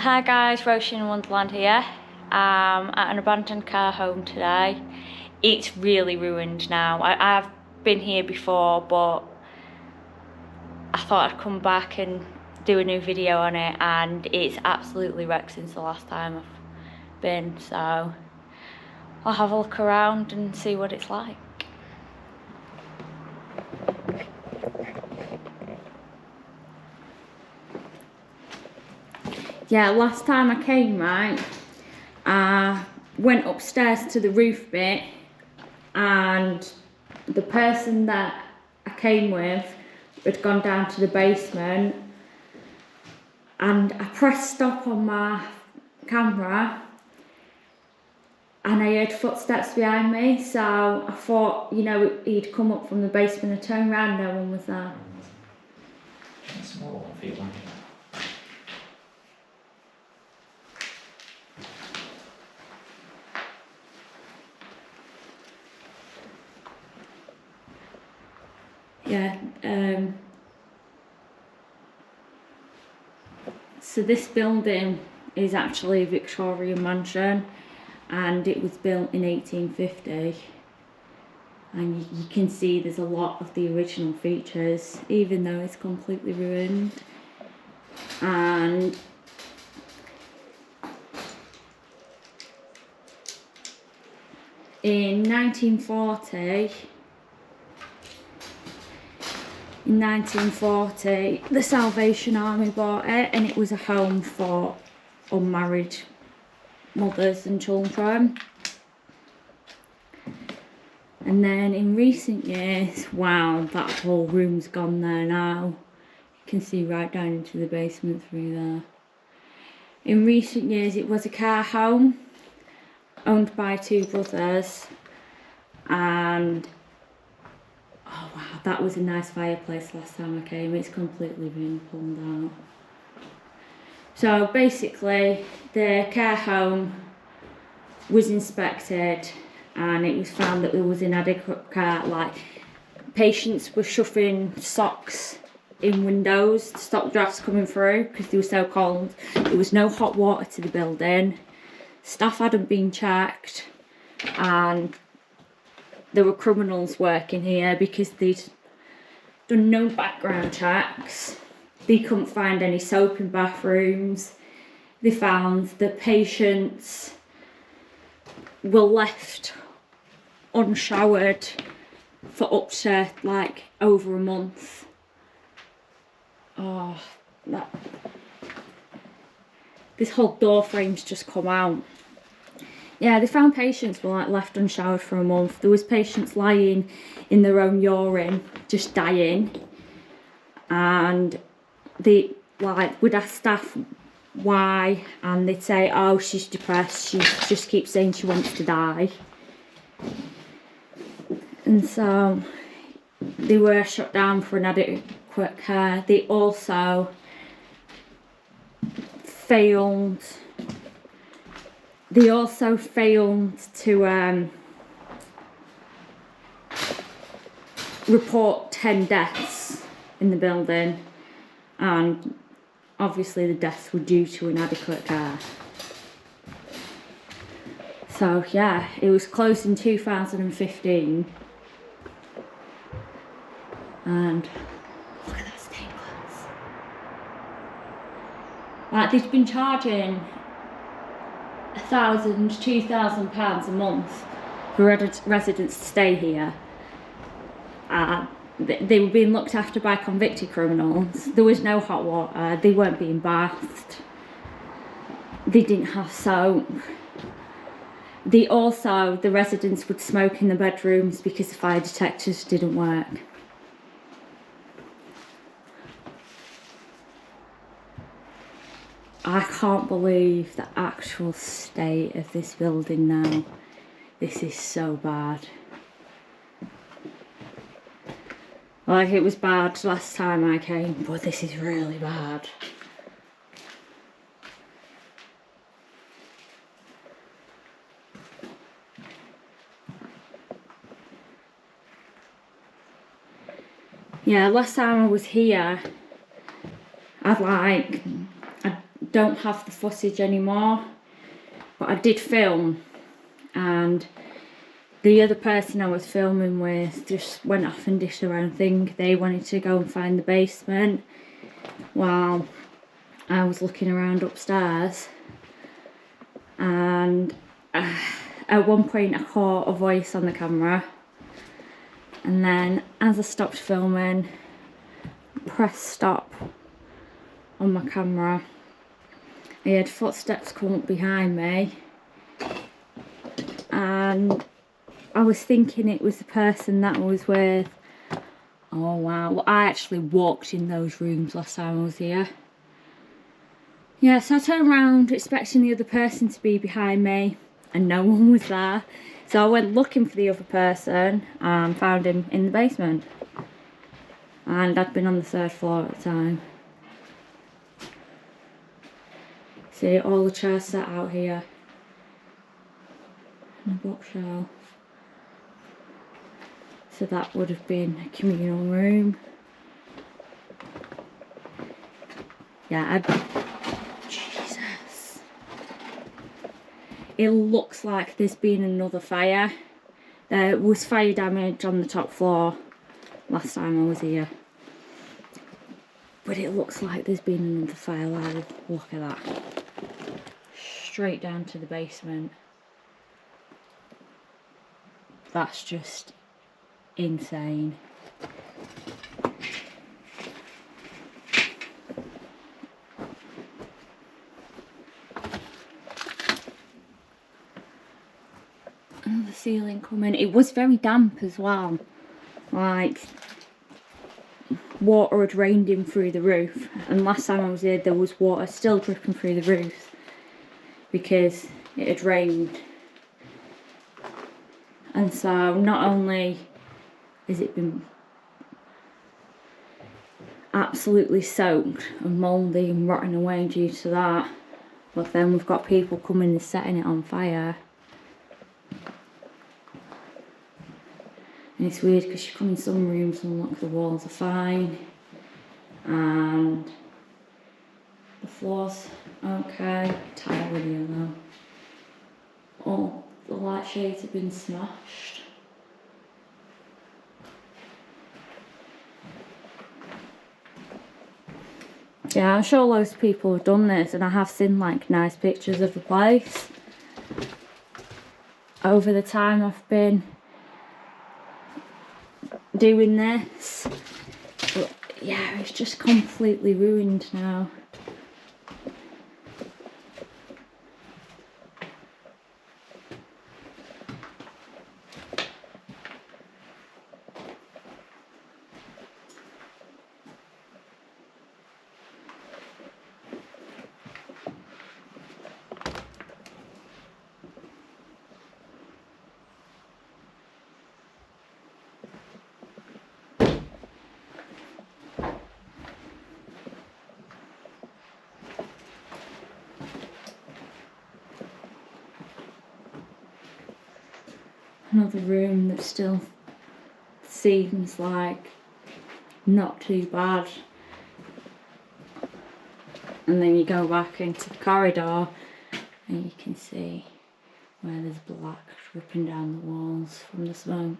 Hi guys, Roisin in Wonderland here. At an abandoned car home today. It's really ruined now. I've been here before, but I thought I'd come back and do a new video on it, and it's absolutely wrecked since the last time I've been, so I'll have a look around and see what it's like. Yeah, last time I came, right, I went upstairs to the roof bit, and the person that I came with had gone down to the basement, and I pressed stop on my camera and I heard footsteps behind me, so I thought, you know, he'd come up from the basement. I turned around, no one was there. Small feeling. Yeah, so this building is actually a Victorian mansion, and it was built in 1850, and you can see there's a lot of the original features, even though it's completely ruined. And in 1940, the Salvation Army bought it, and it was a home for unmarried mothers and children. And then in recent years, wow, that whole room's gone there now. You can see right down into the basement through there. In recent years, it was a care home owned by two brothers, and oh wow, that was a nice fireplace last time I came. It's completely been pulled out. So basically, the care home was inspected, and it was found that there was inadequate care. Like, patients were shoving socks in windows to stop drafts coming through because they were so cold. There was no hot water to the building. Staff hadn't been checked, and there were criminals working here because they'd done no background checks. They couldn't find any soap in bathrooms. They found that patients were left unshowered for up to like over a month. Oh, this whole door frame's just come out. Yeah, they found patients were like left unshowered for a month. There was patients lying in their own urine, just dying, and they would ask staff why, and they'd say, oh, she's depressed, she just keeps saying she wants to die. And so they were shut down for inadequate care. They also failed to report 10 deaths in the building, and obviously the deaths were due to inadequate care. So yeah, it was closed in 2015, and look at that stained glass. Like, they've been charging £1,000, £2,000 a month for residents to stay here. They were being looked after by convicted criminals. There was no hot water. They weren't being bathed. They didn't have soap. The residents would smoke in the bedrooms because the fire detectors didn't work. I can't believe the actual state of this building now. This is so bad. Like, it was bad last time I came, but this is really bad. Yeah, last time I was here, I'd don't have the footage anymore, but I did film, and the other person I was filming with just went off and did their own thing. They wanted to go and find the basement while I was looking around upstairs, and at one point I caught a voice on the camera, and then as I stopped filming, pressed stop on my camera, I had footsteps come up behind me, and I was thinking it was the person that I was with. Oh wow, well, I actually walked in those rooms last time I was here. Yeah, so I turned around expecting the other person to be behind me, and no one was there. So I went looking for the other person and found him in the basement. And I'd been on the 3rd floor at the time. See, all the chairs set out here. And a bookshelf. So that would have been a communal room. Yeah, Jesus. It looks like there's been another fire. There was fire damage on the top floor last time I was here. But it looks like there's been another fire. Look at that. Straight down to the basement. That's just insane. Another ceiling coming. It was very damp as well. Like, water had rained in through the roof, and last time I was here there was water still dripping through the roof because it had rained. And so not only has it been absolutely soaked and mouldy and rotting away due to that, but then we've got people coming and setting it on fire. And it's weird because you come in some rooms and look, the walls are fine and the floor's okay. Tile video though. Oh, the light shades have been smashed. Yeah, I'm sure loads of people have done this, and I have seen like nice pictures of the place over the time I've been doing this, but yeah, it's just completely ruined now. Another room that still seems like not too bad, and then you go back into the corridor and you can see where there's black dripping down the walls from the smoke.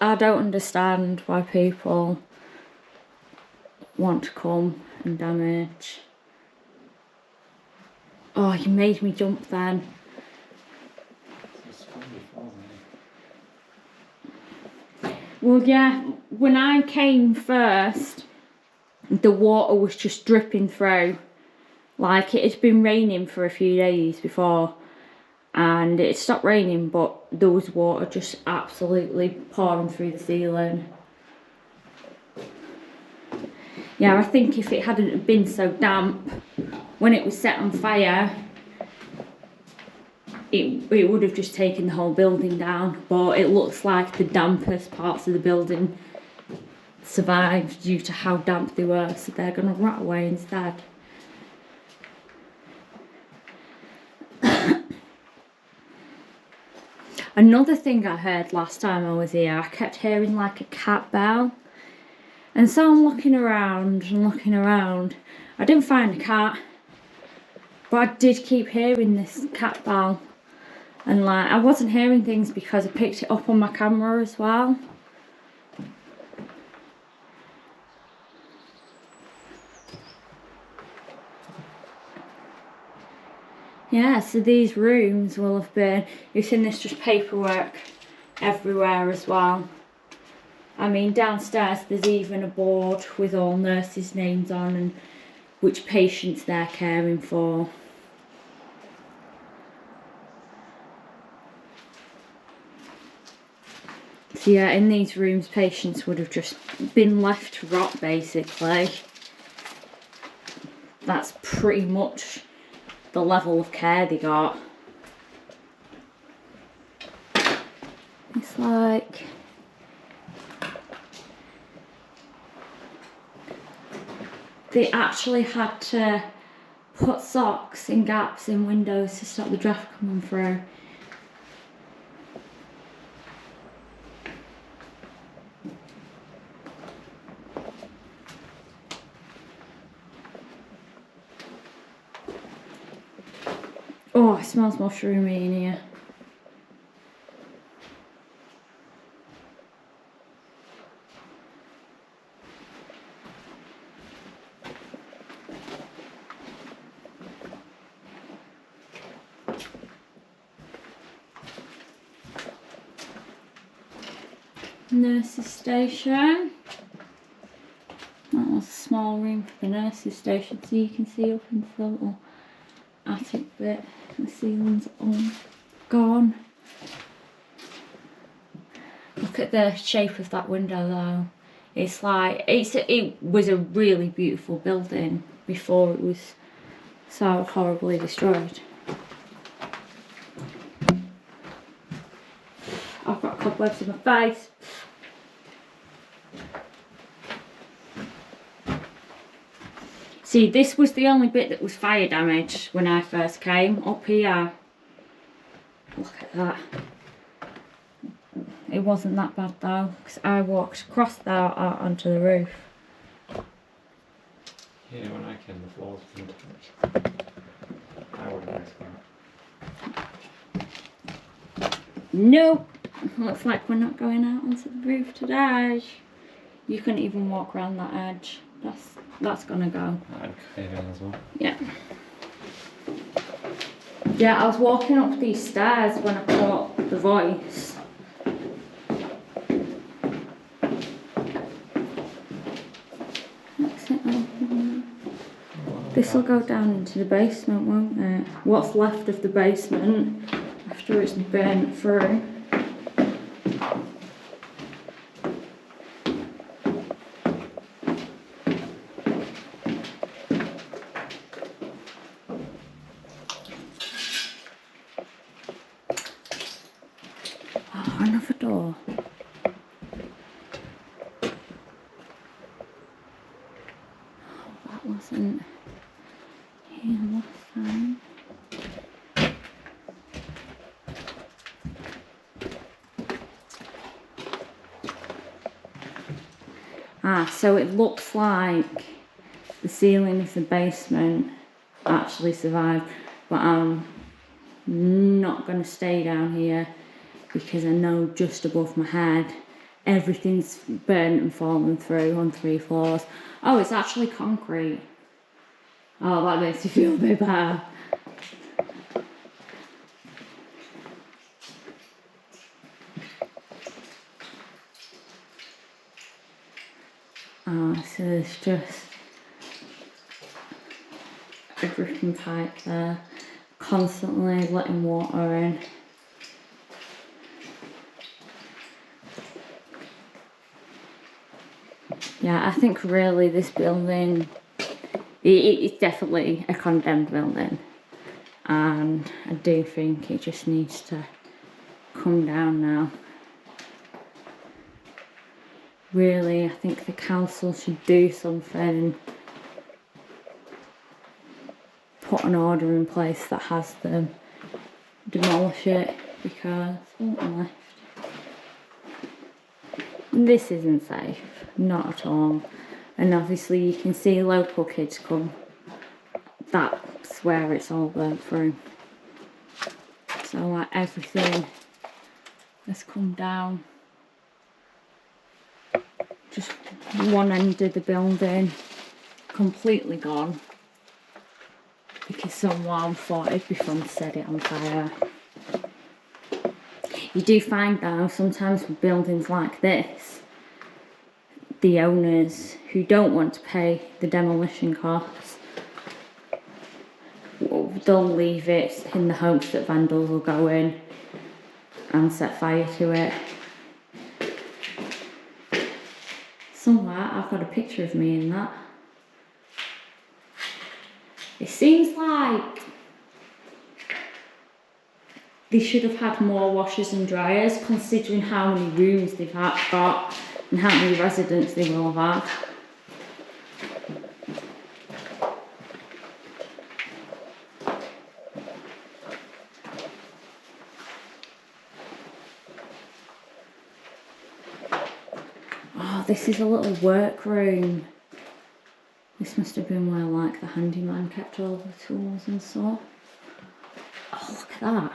I don't understand why people want to come and damage. Oh, you made me jump then. Well, yeah, when I came first, the water was just dripping through. Like, it had been raining for a few days before, and it stopped raining, but there was water just absolutely pouring through the ceiling. Yeah, I think if it hadn't been so damp when it was set on fire, it would have just taken the whole building down, but it looks like the dampest parts of the building survived due to how damp they were, so they're going to rot away instead. Another thing I heard last time I was here, I kept hearing like a cat bell. And so I'm looking around and looking around. I didn't find a cat, but I did keep hearing this cat bell. And like, I wasn't hearing things because I picked it up on my camera as well. Yeah, so these rooms will have been, you've seen this just paperwork everywhere as well. I mean, downstairs there's even a board with all nurses' names on and which patients they're caring for. So yeah, in these rooms patients would have just been left to rot basically. That's pretty much the level of care they got. It's like they actually had to put socks in gaps in windows to stop the draft coming through. Oh, it smells mushroomy in here. Nurses' station. That was a small room for the nurses' station, so you can see up into the little attic bit. The ceiling's all gone. Look at the shape of that window though. It's like, it was a really beautiful building before it was so horribly destroyed. I've got cobwebs in my face. See, this was the only bit that was fire damaged when I first came. Up here, look at that. It wasn't that bad though, because I walked across that out onto the roof. Yeah, when I came, the floors didn't touch. I would have explained. Nope. Looks like we're not going out onto the roof today. You couldn't even walk around that edge. That's gonna go. I'd cave in as well. Yeah. Yeah, I was walking up these stairs when I caught the voice. This will go down into the basement, won't it? What's left of the basement after it's burnt through. Oh, another door. Oh, that wasn't here last time. Ah, so it looks like the ceiling of the basement actually survived, but I'm not going to stay down here because I know just above my head everything's burnt and fallen through on 3 floors. Oh, it's actually concrete. Oh, that makes me feel a bit better. Oh, so there's just a dripping pipe there, constantly letting water in. Yeah, I think really this building, it's definitely a condemned building, and I do think it just needs to come down now. Really, I think the council should do something, put an order in place that has them demolish it. because left. This isn't safe, not at all. And obviously you can see local kids come. That's where it's all burnt through. So like everything has come down. Just one end of the building completely gone because someone thought it'd be fun to set it on fire. You do find though, sometimes with buildings like this, the owners who don't want to pay the demolition costs, they'll leave it in the hopes that vandals will go in and set fire to it. Somewhere I've got a picture of me in that. It seems like they should have had more washers and dryers considering how many rooms they've got and how many residents they will have had. Oh, this is a little workroom. This must have been where like the handyman kept all the tools and stuff. Oh, look at that.